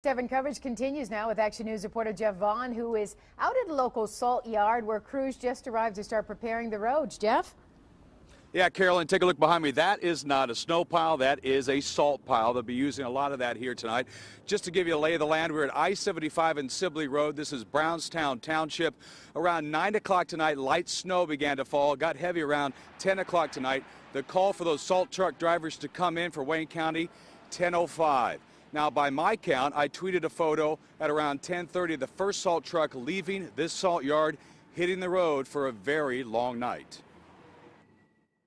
7 coverage continues now with Action News reporter Jeff Vaughn, who is out at a local salt yard where crews just arrived to start preparing the roads. Jeff? Yeah, Carolyn, take a look behind me. That is not a snow pile. That is a salt pile. They'll be using a lot of that here tonight. Just to give you a lay of the land, we're at I-75 and Sibley Road. This is Brownstown Township. Around 9 o'clock tonight, light snow began to fall. Got heavy around 10 o'clock tonight. The call for those salt truck drivers to come in for Wayne County, 10:05. Now, by my count, I tweeted a photo at around 10:30 of the first salt truck leaving this salt yard, hitting the road for a very long night.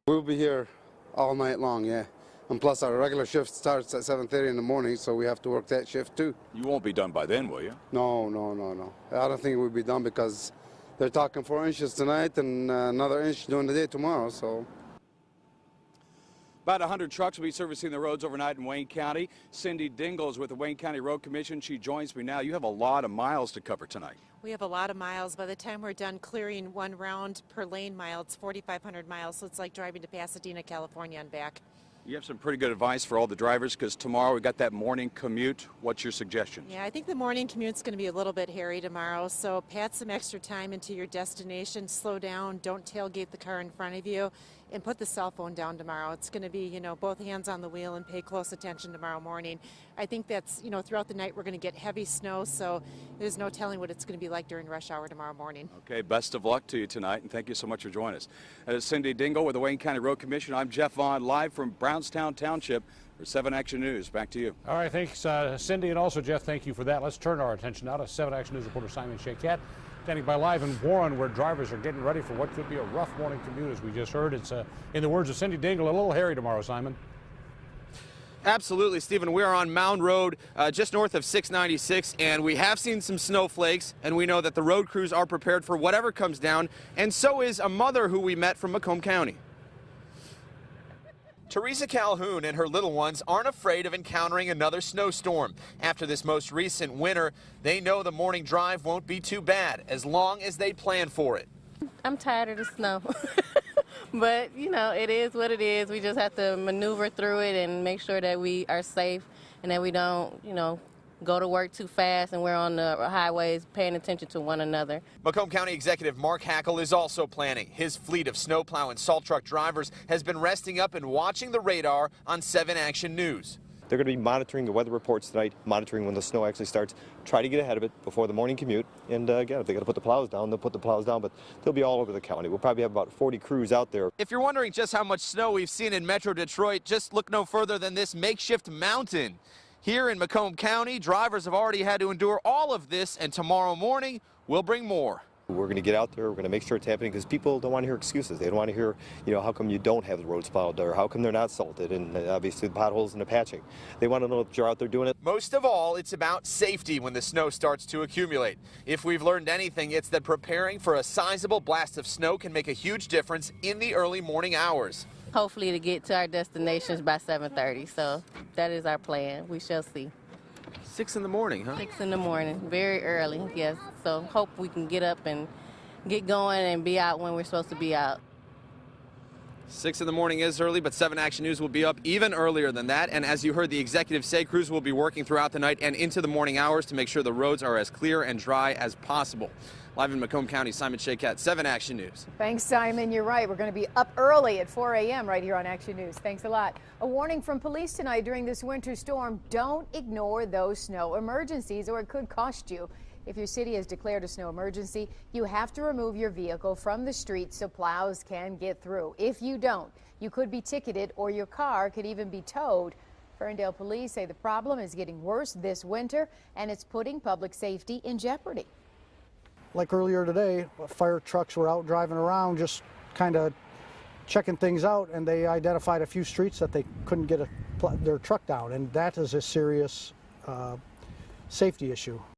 We'll be here all night long, yeah. And plus our regular shift starts at 7:30 in the morning, so we have to work that shift too. You won't be done by then, will you? No. I don't think we'll be done because they're talking 4 inches tonight and another inch during the day tomorrow, so. About 100 trucks will be servicing the roads overnight in Wayne County. Cindy Dingle is with the Wayne County Road Commission. She joins me now. You have a lot of miles to cover tonight. We have a lot of miles. By the time we're done clearing one round per lane mile, it's 4,500 miles, so it's like driving to Pasadena, California and back. You have some pretty good advice for all the drivers because tomorrow we got that morning commute. What's your suggestion? Yeah, I think the morning commute's going to be a little bit hairy tomorrow, so pat some extra time into your destination, slow down, don't tailgate the car in front of you, and put the cell phone down tomorrow. It's going to be, both hands on the wheel and pay close attention tomorrow morning. I think that's, throughout the night we're going to get heavy snow, so there's no telling what it's going to be like during rush hour tomorrow morning. Okay, best of luck to you tonight, and thank you so much for joining us. That is Cindy Dingle with the Wayne County Road Commission. I'm Jeff Vaughn, live from Brownstown Township for 7 Action News. Back to you. All right, thanks, Cindy, and also Jeff, thank you for that. Let's turn our attention now to 7 Action News reporter Simon Shakat, standing by live in Warren, where drivers are getting ready for what could be a rough morning commute, as we just heard. It's, in the words of Cindy Dingle, a little hairy tomorrow, Simon. Absolutely, Stephen. We are on Mound Road, just north of 696, and we have seen some snowflakes, and we know that the road crews are prepared for whatever comes down, and so is a mother who we met from Macomb County. Teresa Calhoun and her little ones aren't afraid of encountering another snowstorm. After this most recent winter, they know the morning drive won't be too bad as long as they plan for it. I'm tired of the snow. But, it is what it is. We just have to maneuver through it and make sure that we are safe and that we don't, go to work too fast and we're on the highways paying attention to one another. Macomb County Executive Mark Hackle is also planning. His fleet of snowplow and salt truck drivers has been resting up and watching the radar on 7 Action News. They're going to be monitoring the weather reports tonight, monitoring when the snow actually starts, try to get ahead of it before the morning commute. And again, if they got to put the plows down, they'll put the plows down, but they'll be all over the county. We'll probably have about 40 crews out there. If you're wondering just how much snow we've seen in Metro Detroit, just look no further than this makeshift mountain. Here in Macomb County, drivers have already had to endure all of this, and tomorrow morning we'll bring more. We're going to get out there, we're going to make sure it's happening, because people don't want to hear excuses. They don't want to hear, how come you don't have the roads plowed, or how come they're not salted, and obviously the potholes and the patching. They want to know that you're out there doing it. Most of all, it's about safety when the snow starts to accumulate. If we've learned anything, it's that preparing for a sizable blast of snow can make a huge difference in the early morning hours. Hopefully to get to our destinations by 7:30, so that is our plan. We shall see. 6 in the morning, huh? 6 in the morning, very early, yes. So hope we can get up and get going and be out when we're supposed to be out. 6 in the morning is early, but 7 Action News will be up even earlier than that. And as you heard the executive say, crews will be working throughout the night and into the morning hours to make sure the roads are as clear and dry as possible. Live in Macomb County, Simon Shakat, 7 Action News. Thanks, Simon. You're right. We're going to be up early at 4 a.m. right here on Action News. Thanks a lot. A warning from police tonight during this winter storm. Don't ignore those snow emergencies or it could cost you. If your city has declared a snow emergency, you have to remove your vehicle from the street so plows can get through. If you don't, you could be ticketed or your car could even be towed. Ferndale police say the problem is getting worse this winter and it's putting public safety in jeopardy. Like earlier today, fire trucks were out driving around just kind of checking things out, and they identified a few streets that they couldn't get their truck down, and that is a serious safety issue.